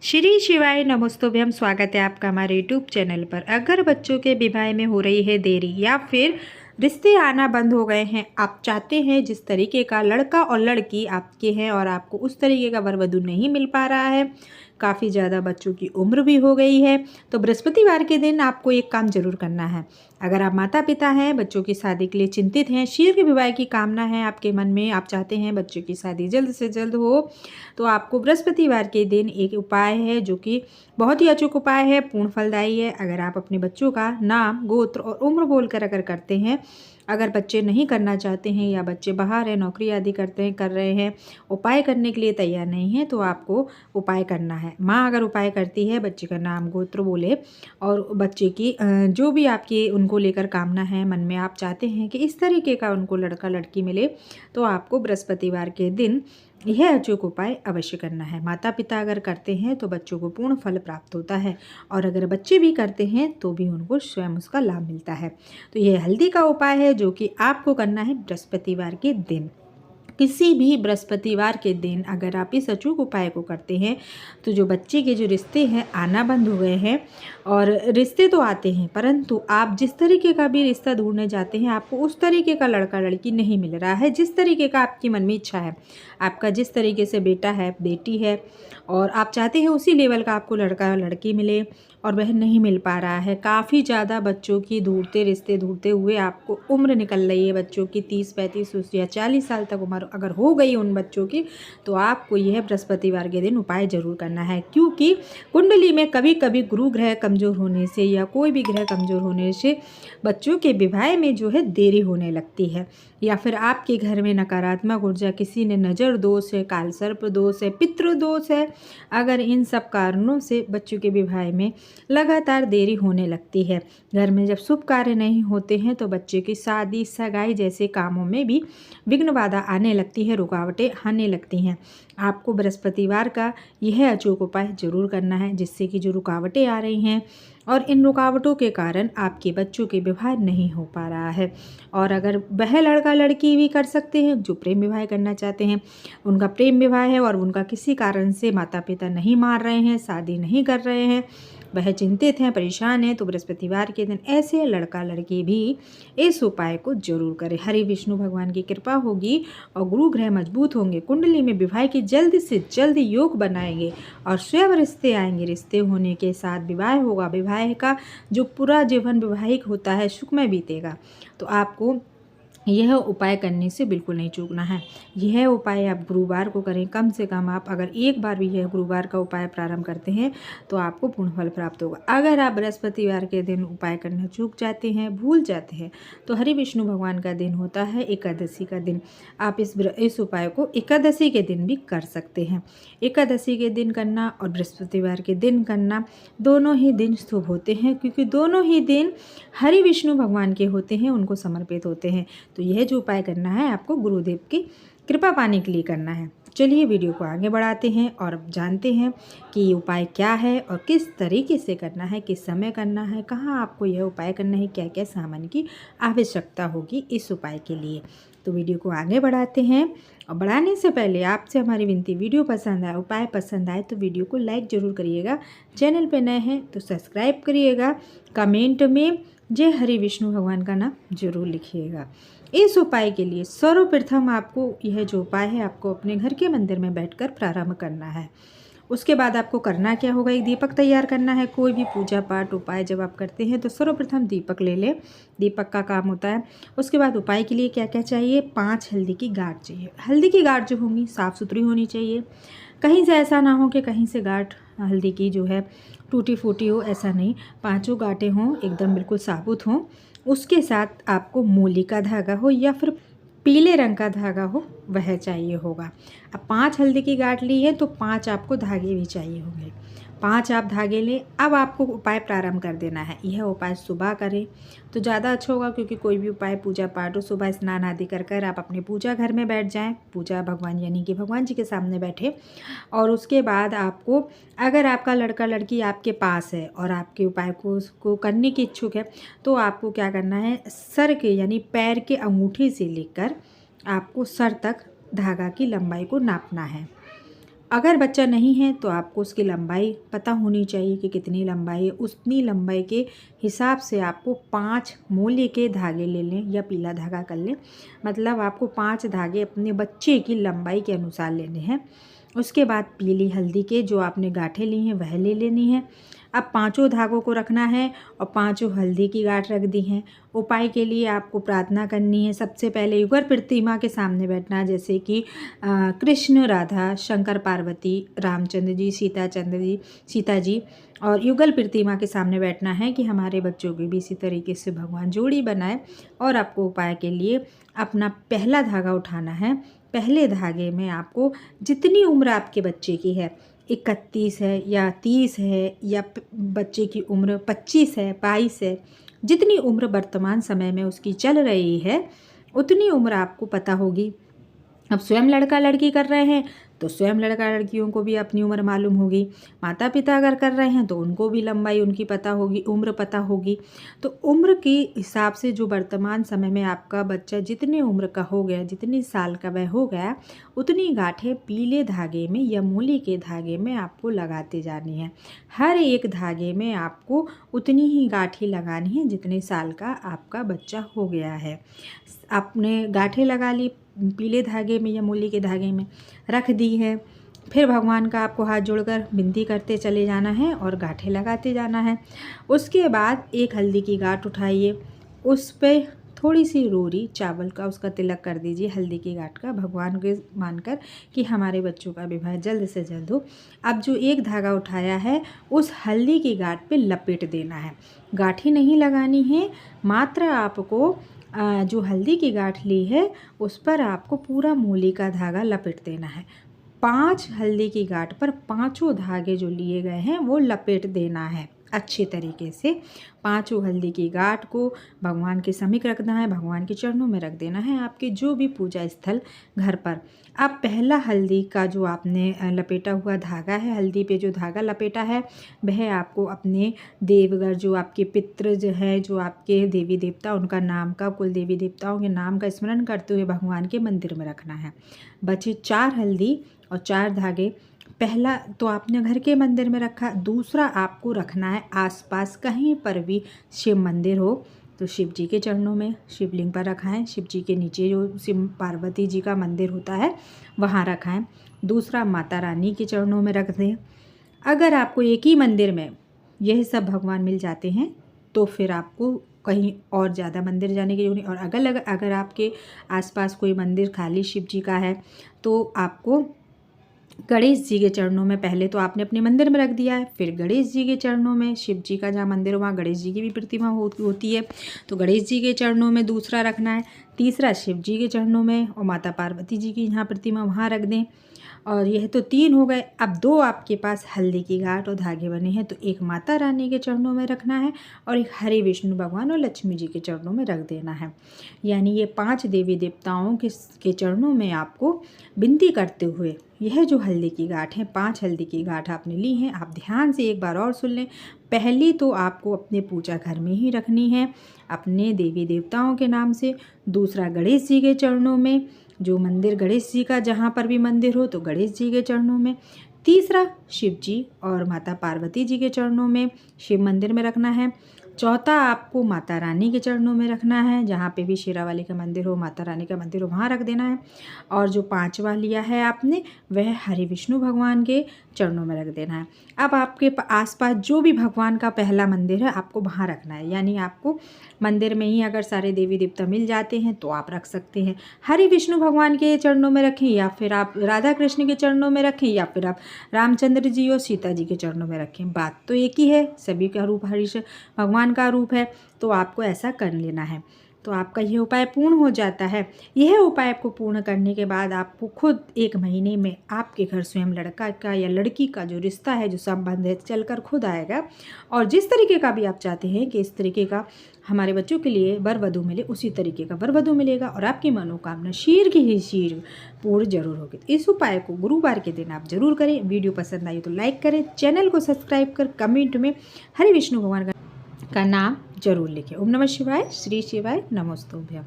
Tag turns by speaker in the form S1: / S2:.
S1: श्री शिवाय नमस्तुभ्यम। स्वागत है आपका हमारे यूट्यूब चैनल पर। अगर बच्चों के विवाह में हो रही है देरी या फिर रिश्ते आना बंद हो गए हैं, आप चाहते हैं जिस तरीके का लड़का और लड़की आपके हैं और आपको उस तरीके का वर वधू नहीं मिल पा रहा है, काफ़ी ज़्यादा बच्चों की उम्र भी हो गई है, तो बृहस्पतिवार के दिन आपको एक काम जरूर करना है। अगर आप माता पिता हैं, बच्चों की शादी के लिए चिंतित हैं, शीघ्र विवाह की कामना है आपके मन में, आप चाहते हैं बच्चों की शादी जल्द से जल्द हो, तो आपको बृहस्पतिवार के दिन एक उपाय है जो कि बहुत ही अचूक उपाय है, पूर्ण फलदायी है। अगर आप अपने बच्चों का नाम, गोत्र और उम्र बोलकर अगर करते हैं, अगर बच्चे नहीं करना चाहते हैं या बच्चे बाहर हैं, नौकरी आदि कर रहे हैं, उपाय करने के लिए तैयार नहीं हैं, तो आपको उपाय करना है। माँ अगर उपाय करती है, बच्चे का नाम गोत्र बोले और बच्चे की जो भी आपकी उनको लेकर कामना है, मन में आप चाहते हैं कि इस तरीके का उनको लड़का लड़की मिले, तो आपको बृहस्पतिवार के दिन यह अचूक उपाय अवश्य करना है। माता पिता अगर करते हैं तो बच्चों को पूर्ण फल प्राप्त होता है, और अगर बच्चे भी करते हैं तो भी उनको स्वयं उसका लाभ मिलता है। तो यह हल्दी का उपाय है जो कि आपको करना है बृहस्पतिवार के दिन। किसी भी बृहस्पतिवार के दिन अगर आप इस अचूक उपाय को करते हैं, तो जो बच्चे के जो रिश्ते हैं आना बंद हो गए हैं, और रिश्ते तो आते हैं परंतु आप जिस तरीके का भी रिश्ता ढूंढने जाते हैं, आपको उस तरीके का लड़का लड़की नहीं मिल रहा है जिस तरीके का आपकी मन में इच्छा है। आपका जिस तरीके से बेटा है, बेटी है, और आप चाहते हैं उसी लेवल का आपको लड़का लड़की मिले, और वह नहीं मिल पा रहा है। काफ़ी ज़्यादा बच्चों की ढूंढते रिश्ते ढूंढते हुए आपको उम्र निकल रही है बच्चों की, 30-35 या 40 साल तक उम्र अगर हो गई उन बच्चों की, तो आपको यह बृहस्पतिवार के दिन उपाय जरूर करना है। क्योंकि कुंडली में कभी कभी गुरु ग्रह कमज़ोर होने से या कोई भी ग्रह कमज़ोर होने से बच्चों के विवाह में जो है देरी होने लगती है, या फिर आपके घर में नकारात्मक ऊर्जा, किसी ने नज़र दोष है, काल सर्प दोष है, पितृ दोष है, अगर इन सब कारणों से बच्चों के विवाह में लगातार देरी होने लगती है, घर में जब शुभ कार्य नहीं होते हैं, तो बच्चे की शादी सगाई जैसे कामों में भी विघ्न बाधा आने लगती है, रुकावटें आने लगती हैं। आपको बृहस्पतिवार का यह अचूक उपाय जरूर करना है, जिससे कि जो रुकावटें आ रही हैं और इन रुकावटों के कारण आपके बच्चों के विवाह नहीं हो पा रहा है। और अगर वह लड़का लड़की भी कर सकते हैं जो प्रेम विवाह करना चाहते हैं, उनका प्रेम विवाह है और उनका किसी कारण से माता पिता नहीं मान रहे हैं, शादी नहीं कर रहे हैं, वह चिंतित हैं, परेशान हैं, तो बृहस्पतिवार के दिन ऐसे लड़का लड़की भी इस उपाय को जरूर करें। हरि विष्णु भगवान की कृपा होगी और गुरु ग्रह मजबूत होंगे, कुंडली में विवाह की जल्द से जल्द योग बनाएंगे और स्वयं रिश्ते आएंगे। रिश्ते होने के साथ विवाह होगा, विवाह का जो पूरा जीवन वैवाहिक होता है सुखमय बीतेगा। तो आपको यह उपाय करने से बिल्कुल नहीं चूकना है। यह उपाय आप गुरुवार को करें, कम से कम आप अगर एक बार भी यह गुरुवार का उपाय प्रारंभ करते हैं तो आपको पूर्ण फल प्राप्त होगा। अगर आप बृहस्पतिवार के दिन उपाय करना चूक जाते हैं, भूल जाते हैं, तो हरि विष्णु भगवान का दिन होता है एकादशी का दिन, आप इस उपाय को एकादशी के दिन भी कर सकते हैं। एकादशी के दिन करना और बृहस्पतिवार के दिन करना, दोनों ही दिन शुभ होते हैं, क्योंकि दोनों ही दिन हरि विष्णु भगवान के होते हैं, उनको समर्पित होते हैं। तो यह जो उपाय करना है आपको गुरुदेव की कृपा पाने के लिए करना है। चलिए वीडियो को आगे बढ़ाते हैं और जानते हैं कि ये उपाय क्या है और किस तरीके से करना है, किस समय करना है, कहाँ आपको यह उपाय करना है, क्या क्या सामान की आवश्यकता होगी इस उपाय के लिए। तो वीडियो को आगे बढ़ाते हैं, और बढ़ाने से पहले आपसे हमारी विनती, वीडियो पसंद आए, उपाय पसंद आए तो वीडियो को लाइक ज़रूर करिएगा, चैनल पे नए हैं तो सब्सक्राइब करिएगा, कमेंट में जय हरि विष्णु भगवान का नाम जरूर लिखिएगा। इस उपाय के लिए सर्वप्रथम आपको यह जो उपाय है आपको अपने घर के मंदिर में बैठकर प्रारंभ करना है। उसके बाद आपको करना क्या होगा, एक दीपक तैयार करना है। कोई भी पूजा पाठ उपाय जब आप करते हैं तो सर्वप्रथम दीपक ले लें, दीपक का काम होता है। उसके बाद उपाय के लिए क्या क्या चाहिए, 5 हल्दी की गांठ चाहिए। हल्दी की गांठ जो होंगी साफ़ सुथरी होनी चाहिए, कहीं से ऐसा ना हो कि कहीं से गांठ हल्दी की जो है टूटी फूटी हो, ऐसा नहीं, 5 गांठें हों एकदम बिल्कुल साबुत हों। उसके साथ आपको मूली का धागा हो या फिर पीले रंग का धागा हो, वह चाहिए होगा। अब 5 हल्दी की गांठ ली है तो 5 आपको धागे भी चाहिए होंगे। 5 आप धागे लें। अब आपको उपाय प्रारंभ कर देना है। यह उपाय सुबह करें तो ज़्यादा अच्छा होगा, क्योंकि कोई भी उपाय पूजा पाठ हो, सुबह स्नान आदि कर कर आप अपने पूजा घर में बैठ जाएं, पूजा भगवान यानी कि भगवान जी के सामने बैठे। और उसके बाद आपको, अगर आपका लड़का लड़की आपके पास है और आपके उपाय को उसको करने की इच्छुक है, तो आपको क्या करना है, सर के यानी पैर के अंगूठे से लेकर आपको सर तक धागा की लंबाई को नापना है। अगर बच्चा नहीं है तो आपको उसकी लंबाई पता होनी चाहिए कि कितनी लंबाई है। उतनी लंबाई के हिसाब से आपको 5 मूल्य के धागे ले लें या पीला धागा कर लें। मतलब आपको 5 धागे अपने बच्चे की लंबाई के अनुसार लेने हैं। उसके बाद पीली हल्दी के जो आपने गांठें ली हैं वह ले लेनी है। अब 5 धागों को रखना है और 5 हल्दी की गांठ रख दी हैं। उपाय के लिए आपको प्रार्थना करनी है। सबसे पहले युगल प्रतिमा के सामने बैठना है, जैसे कि कृष्ण राधा, शंकर पार्वती, रामचंद्र जी, सीता जी, और युगल प्रतिमा के सामने बैठना है कि हमारे बच्चों की भी इसी तरीके से भगवान जोड़ी बनाए। और आपको उपाय के लिए अपना पहला धागा उठाना है। पहले धागे में आपको जितनी उम्र आपके बच्चे की है, 31 है या 30 है या बच्चे की उम्र 25 है, 22 है, जितनी उम्र वर्तमान समय में उसकी चल रही है उतनी उम्र आपको पता होगी। अब स्वयं लड़का लड़की कर रहे हैं तो स्वयं लड़का लड़कियों को भी अपनी उम्र मालूम होगी। माता पिता अगर कर रहे हैं तो उनको भी लंबाई उनकी पता होगी, उम्र पता होगी। तो उम्र के हिसाब से जो वर्तमान समय में आपका बच्चा जितने उम्र का हो गया, जितनी साल का वह हो गया, उतनी गांठें पीले धागे में या मूली के धागे में आपको लगाते जानी है। हर एक धागे में आपको उतनी ही गांठें लगानी है जितने साल का आपका बच्चा हो गया है। आपने गांठें लगा ली पीले धागे में या मूली के धागे में, रख दी है। फिर भगवान का आपको हाथ जोड़कर विनती करते चले जाना है और गांठें लगाते जाना है। उसके बाद एक हल्दी की गांठ उठाइए, उस पर थोड़ी सी रोरी चावल का उसका तिलक कर दीजिए हल्दी की गांठ का, भगवान के मानकर कि हमारे बच्चों का विवाह जल्द से जल्द हो। अब जो एक धागा उठाया है उस हल्दी की गांठ पे लपेट देना है। गांठें नहीं लगानी है, मात्र आपको जो हल्दी की गांठ ली है उस पर आपको पूरा मूली का धागा लपेट देना है। 5 हल्दी की गांठ पर 5 धागे जो लिए गए हैं वो लपेट देना है अच्छे तरीके से। 5 हल्दी की गांठ को भगवान के समीप रखना है, भगवान के चरणों में रख देना है, आपके जो भी पूजा स्थल घर पर। अब पहला हल्दी का जो आपने लपेटा हुआ धागा है, हल्दी पे जो धागा लपेटा है, वह आपको अपने देवगढ़ जो आपके पितृ जो है, जो आपके देवी देवता, उनका नाम का, कुल देवी देवताओं के नाम का स्मरण करते हुए भगवान के मंदिर में रखना है। बचे 4 हल्दी और 4 धागे। पहला तो आपने घर के मंदिर में रखा, दूसरा आपको रखना है आसपास कहीं पर भी शिव मंदिर हो तो शिव जी के चरणों में, शिवलिंग पर रखा है। शिव जी के नीचे जो शिव पार्वती जी का मंदिर होता है वहाँ रखा है। दूसरा माता रानी के चरणों में रख दें। अगर आपको एक ही मंदिर में यह सब भगवान मिल जाते हैं तो फिर आपको कहीं और ज़्यादा मंदिर जाने की जरूरत नहीं। और अगर आपके आसपास कोई मंदिर खाली शिव जी का है तो आपको गणेश जी के चरणों में, पहले तो आपने अपने मंदिर में रख दिया है, फिर गणेश जी के चरणों में, शिव जी का जहाँ मंदिर हो वहाँ गणेश जी की भी प्रतिमा होती है तो गणेश जी के चरणों में दूसरा रखना है। तीसरा शिव जी के चरणों में और माता पार्वती जी की जहाँ प्रतिमा वहाँ रख दें। और यह तो 3 हो गए। अब 2 आपके पास हल्दी की गांठ और धागे बने हैं तो एक माता रानी के चरणों में रखना है और एक हरि विष्णु भगवान और लक्ष्मी जी के चरणों में रख देना है। यानी ये 5 देवी देवताओं के चरणों में आपको विनती करते हुए यह जो हल्दी की गांठ है, 5 हल्दी की गांठ आपने ली हैं। आप ध्यान से एक बार और सुन लें। पहली तो आपको अपने पूजा घर में ही रखनी है अपने देवी देवताओं के नाम से। दूसरा गणेश जी के चरणों में, जो मंदिर गणेश जी का जहाँ पर भी मंदिर हो तो गणेश जी के चरणों में। तीसरा शिव जी और माता पार्वती जी के चरणों में, शिव मंदिर में रखना है। चौथा आपको माता रानी के चरणों में रखना है, जहाँ पे भी शेरावाली का मंदिर हो, माता रानी का मंदिर हो वहाँ रख देना है। और जो 5वां लिया है आपने वह हरि विष्णु भगवान के चरणों में रख देना है। अब आपके आसपास जो भी भगवान का पहला मंदिर है आपको वहाँ रखना है। यानी आपको मंदिर में ही अगर सारे देवी देवता मिल जाते हैं तो आप रख सकते हैं। हरि विष्णु भगवान के चरणों में रखें या फिर आप राधा कृष्ण के चरणों में रखें या फिर आप रामचंद्र जी और सीता जी के चरणों में रखें। बात तो एक ही है, सभी का रूप हरि भगवान का रूप है तो आपको ऐसा कर लेना है। तो आपका यह उपाय पूर्ण हो जाता है। यह उपाय को पूर्ण करने के बाद आपको खुद 1 महीने में आपके घर स्वयं लड़का का या लड़की का जो रिश्ता है, जो संबंध है, चलकर खुद आएगा। और जिस तरीके का भी आप चाहते हैं कि इस तरीके का हमारे बच्चों के लिए वर वधू मिले, उसी तरीके का वर वधू मिलेगा और आपकी मनोकामना शीघ्र ही शीघ्र पूर्ण जरूर होगी। इस उपाय को गुरुवार के दिन आप जरूर करें। वीडियो पसंद आई तो लाइक करें, चैनल को सब्सक्राइब कर कमेंट में हरि विष्णु भगवान का नाम जरूर लिखें। ओम नमः शिवाय, श्री शिवाय, नमोस्तुभ्यं।